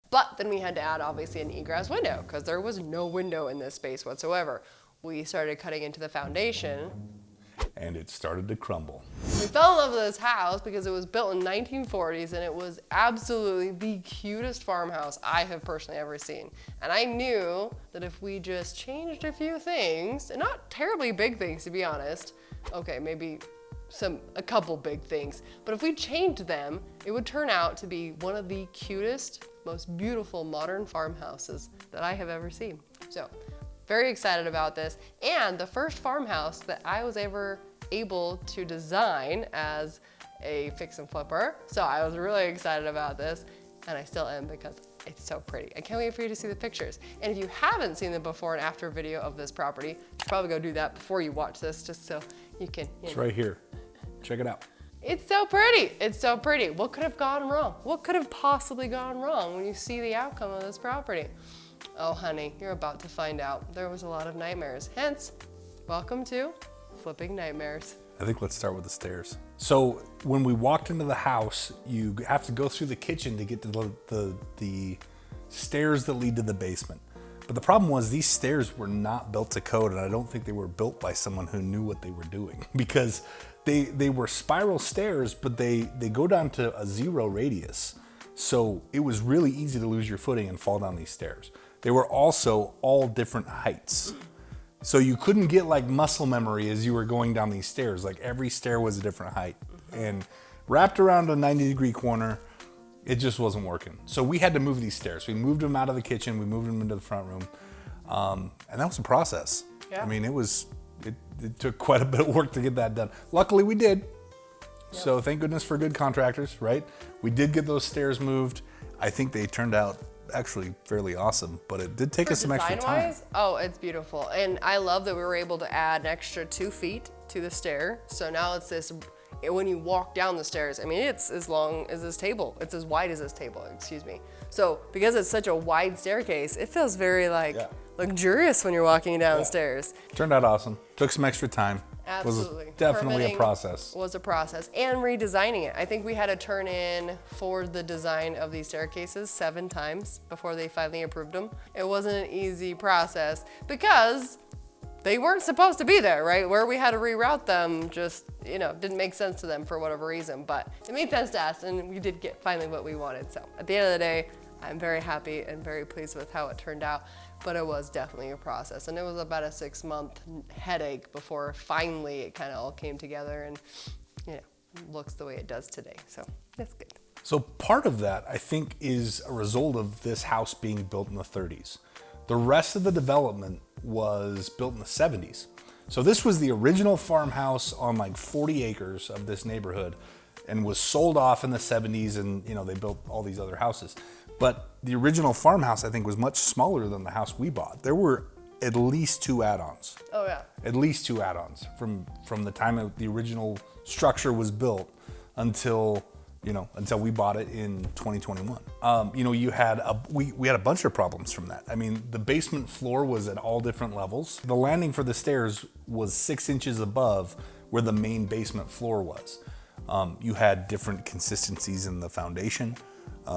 But then we had to add obviously an egress window because there was no window in this space whatsoever. We started cutting into the foundation. And it started to crumble. We fell in love with this house because it was built in 1940s and it was absolutely the cutest farmhouse I have personally ever seen. And I knew that if we just changed a few things, and not terribly big things to be honest, okay, maybe a couple big things, but if we changed them, it would turn out to be one of the cutest, most beautiful modern farmhouses that I have ever seen. So, very excited about this, and the first farmhouse that I was ever able to design as a fix and flipper. So I was really excited about this, and I still am because it's so pretty. I can't wait for you to see the pictures. And if you haven't seen the before and after video of this property, you should probably go do that before you watch this, just so you can. It's right here. Check it out. It's so pretty. It's so pretty. What could have gone wrong? What could have possibly gone wrong when you see the outcome of this property? Oh, honey, you're about to find out. There was a lot of nightmares. Hence, welcome to Flipping Nightmares. I think let's start with the stairs. So when we walked into the house, you have to go through the kitchen to get to the stairs that lead to the basement. But the problem was these stairs were not built to code, and I don't think they were built by someone who knew what they were doing, because they were spiral stairs, but they go down to a 0 radius. So it was really easy to lose your footing and fall down these stairs. They were also all different heights. So you couldn't get like muscle memory as you were going down these stairs. Like every stair was a different height. And wrapped around a 90-degree corner, it just wasn't working. So we had to move these stairs. We moved them out of the kitchen, we moved them into the front room. And that was a process. Yeah. I mean, it took quite a bit of work to get that done. Luckily we did. Yep. So thank goodness for good contractors, right? We did get those stairs moved. I think they turned out actually fairly awesome, but it did take us some extra time. Oh, it's beautiful. And I love that we were able to add an extra 2 feet to the stair. So now it's this, when you walk down the stairs, I mean, it's as long as this table. It's as wide as this table, excuse me. So because it's such a wide staircase, it feels very luxurious when you're walking downstairs. Turned out awesome. Took some extra time. Absolutely. Was definitely a process. Was a process. And redesigning it. I think we had to turn in for the design of these staircases 7 times before they finally approved them. It wasn't an easy process because they weren't supposed to be there, right? Where we had to reroute them just, didn't make sense to them for whatever reason, but it made sense to us and we did get finally what we wanted. So at the end of the day, I'm very happy and very pleased with how it turned out, but it was definitely a process. And it was about a 6-month headache before finally it kind of all came together and, looks the way it does today. So that's good. So part of that, I think, is a result of this house being built in the 30s. The rest of the development was built in the 70s. So this was the original farmhouse on like 40 acres of this neighborhood and was sold off in the 70s, and they built all these other houses. But the original farmhouse, I think, was much smaller than the house we bought. There were at least 2 add-ons. Oh yeah. At least 2 add-ons from the time the original structure was built until we bought it in 2021. We had a bunch of problems from that. I mean, the basement floor was at all different levels. The landing for the stairs was 6 inches above where the main basement floor was. You had different consistencies in the foundation,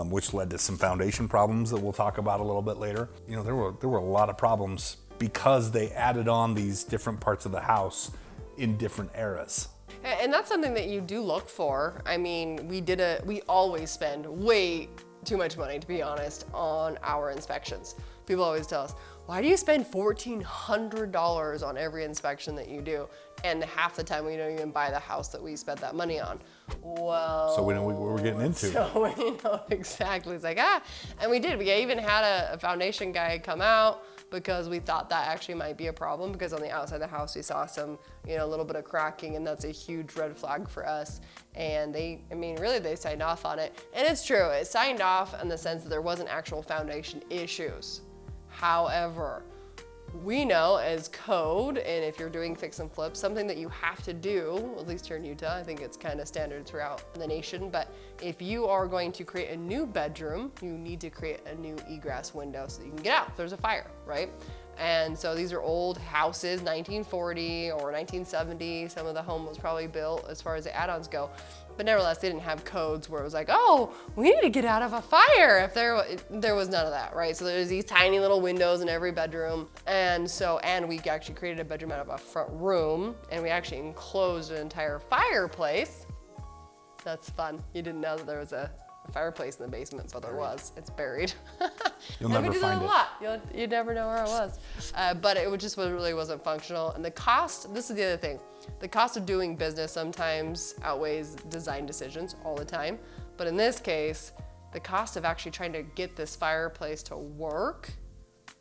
which led to some foundation problems that we'll talk about a little bit later. There were a lot of problems because they added on these different parts of the house in different eras. And that's something that you do look for. I mean, we always spend way too much money, to be honest, on our inspections. People always tell us, why do you spend $1,400 on every inspection that you do? And half the time we don't even buy the house that we spent that money on. Well, so we know what we're getting into. So we know exactly. It's like, and we did. We even had a foundation guy come out because we thought that actually might be a problem, because on the outside of the house we saw some, a little bit of cracking, and that's a huge red flag for us. And they signed off on it. And it's true, it signed off in the sense that there wasn't actual foundation issues. However, we know as code, and if you're doing fix and flip, something that you have to do, at least here in Utah, I think it's kind of standard throughout the nation, but if you are going to create a new bedroom, you need to create a new egress window so that you can get out if there's a fire, right? And so these are old houses, 1940 or 1970. Some of the home was probably built as far as the add-ons go. But nevertheless, they didn't have codes where it was like, oh, we need to get out of a fire. If there was none of that, right? So there's these tiny little windows in every bedroom. And we actually created a bedroom out of a front room, and we actually enclosed an entire fireplace. That's fun. You didn't know that there was a fireplace in the basement, but there was. It's buried. You'll never find it. A lot. You'd never know where it was. But it really wasn't functional. And the cost, this is the other thing. The cost of doing business sometimes outweighs design decisions all the time. But in this case, the cost of actually trying to get this fireplace to work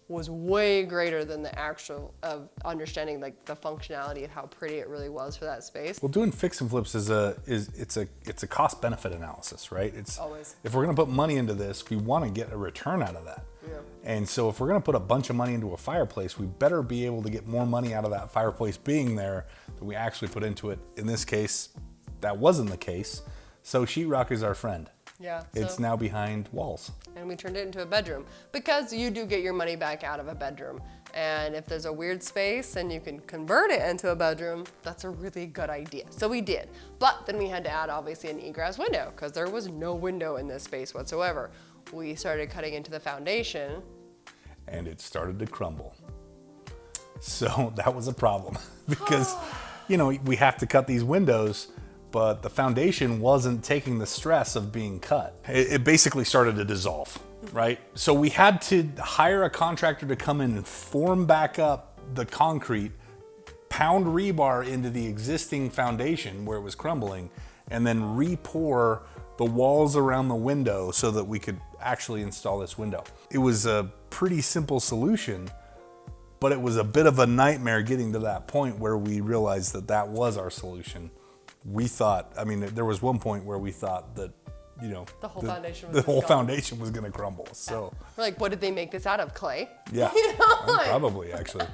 was way greater than the actual of understanding like the functionality of how pretty it really was for that space. Well, doing fix and flips is a cost benefit analysis, right? It's always, if we're going to put money into this, we want to get a return out of that. Yeah. And so if we're going to put a bunch of money into a fireplace, we better be able to get more money out of that fireplace being there than we actually put into it. In this case, that wasn't the case. So sheetrock is our friend. Yeah. It's now behind walls. And we turned it into a bedroom because you do get your money back out of a bedroom. And if there's a weird space and you can convert it into a bedroom, that's a really good idea. So we did. But then we had to add obviously an egress window because there was no window in this space whatsoever. We started cutting into the foundation. And it started to crumble. So that was a problem because, we have to cut these windows, but the foundation wasn't taking the stress of being cut. It basically started to dissolve, right? So we had to hire a contractor to come in and form back up the concrete, pound rebar into the existing foundation where it was crumbling, and then re-pour the walls around the window so that we could actually install this window. It was a pretty simple solution, but it was a bit of a nightmare getting to that point where we realized that that was our solution. We thought, there was one point where we thought that, the whole foundation was the whole foundation was going to crumble. So we're like, what did they make this out of? Clay? Yeah, probably actually.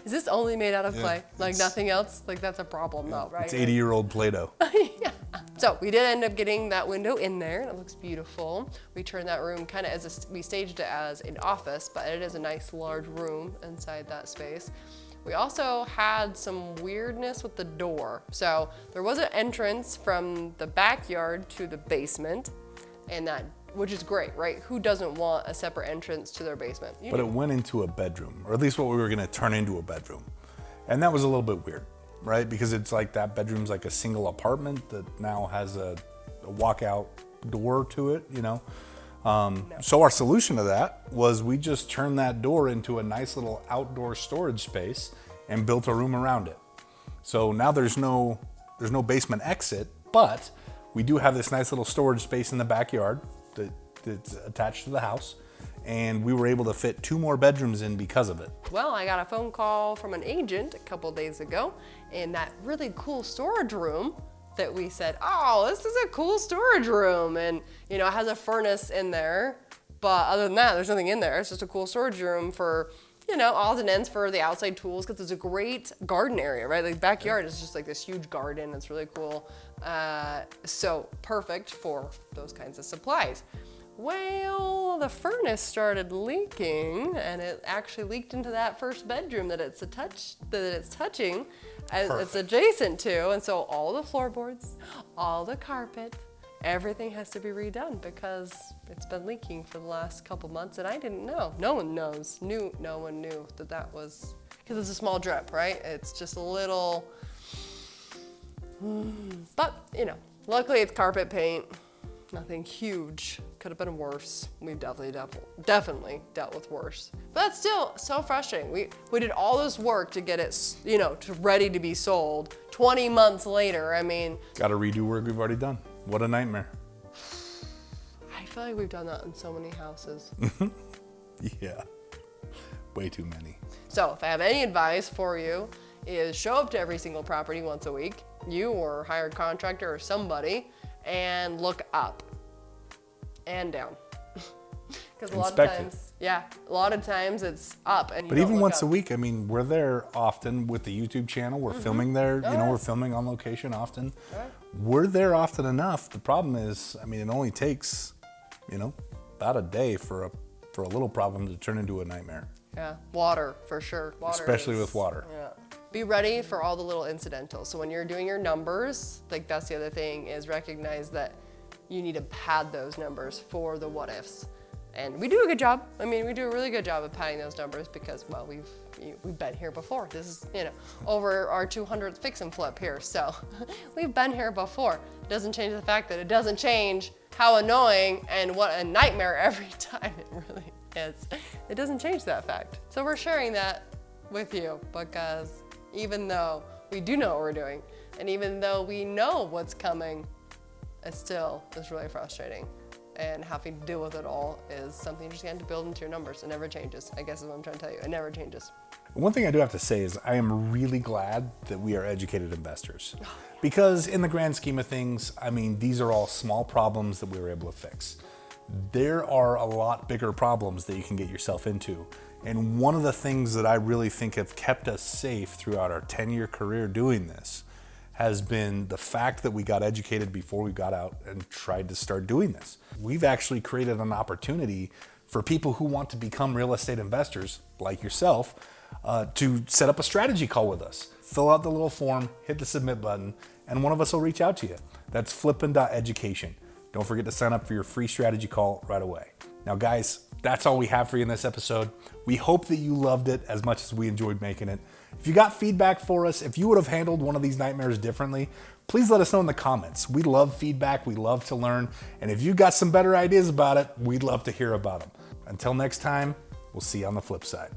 Is this only made out of clay? Like nothing else? Like that's a problem, though, right? It's 80-year-old Play-Doh. Yeah. So we did end up getting that window in there, and it looks beautiful. We turned that room kind of we staged it as an office, but it is a nice large room inside that space. We also had some weirdness with the door. So there was an entrance from the backyard to the basement, and which is great, right? Who doesn't want a separate entrance to their basement? But it went into a bedroom, or at least what we were gonna turn into a bedroom. And that was a little bit weird, right? Because it's like that bedroom's like a single apartment that now has a walkout door to it, No. So our solution to that was we just turned that door into a nice little outdoor storage space and built a room around it. So now there's no basement exit, but we do have this nice little storage space in the backyard that's attached to the house. And we were able to fit 2 more bedrooms in because of it. Well, I got a phone call from an agent a couple days ago, and that really cool storage room that we said, oh, this is a cool storage room. And, it has a furnace in there, but other than that, there's nothing in there. It's just a cool storage room for, odds and ends for the outside tools, because it's a great garden area, right? Like backyard is just like this huge garden. It's really cool. So perfect for those kinds of supplies. Well, the furnace started leaking, and it actually leaked into that first bedroom that it's touching, and it's adjacent to, and so all the floorboards, all the carpet, everything has to be redone because it's been leaking for the last couple months, and I didn't know. No one knew that was, because it's a small drip, right? It's just a little, but luckily it's carpet paint. Nothing huge. Could have been worse. We've definitely dealt with worse. But that's still so frustrating. We did all this work to get it, to ready to be sold. 20 months later, Got to redo work we've already done. What a nightmare. I feel like we've done that in so many houses. Yeah, way too many. So if I have any advice for you, is show up to every single property once a week, you or hired contractor or somebody, and look up and down. Because a lot of times it's up. And but even once a week, we're there often with the YouTube channel. We're filming there, we're filming on location often. We're there often enough. The problem is, it only takes, about a day for a little problem to turn into a nightmare. Yeah, water for sure. Especially with water. Yeah. be ready for all the little incidentals. So when you're doing your numbers, like that's the other thing, is recognize that you need to pad those numbers for the what ifs. And we do a good job. I mean, we do a really good job of padding those numbers because, well, we've been here before. This is, over our 200th fix and flip here. So we've been here before. It doesn't change the fact that it doesn't change how annoying and what a nightmare every time it really is. It doesn't change that fact. So we're sharing that with you because even though we do know what we're doing and even though we know what's coming, it still is really frustrating. And having to deal with it all is something you just have to build into your numbers. It never changes, I guess is what I'm trying to tell you. It never changes. One thing I do have to say is I am really glad that we are educated investors. Because in the grand scheme of things, I mean, these are all small problems that we were able to fix. There are a lot bigger problems that you can get yourself into. And one of the things that I really think have kept us safe throughout our 10-year career doing this has been the fact that we got educated before we got out and tried to start doing this. We've actually created an opportunity for people who want to become real estate investors, like yourself, to set up a strategy call with us. Fill out the little form, hit the submit button, and one of us will reach out to you. That's flippin.education. Don't forget to sign up for your free strategy call right away. Now guys, that's all we have for you in this episode. We hope that you loved it as much as we enjoyed making it. If you got feedback for us, if you would have handled one of these nightmares differently, please let us know in the comments. We love feedback, we love to learn, and if you got some better ideas about it, we'd love to hear about them. Until next time, we'll see you on the flip side.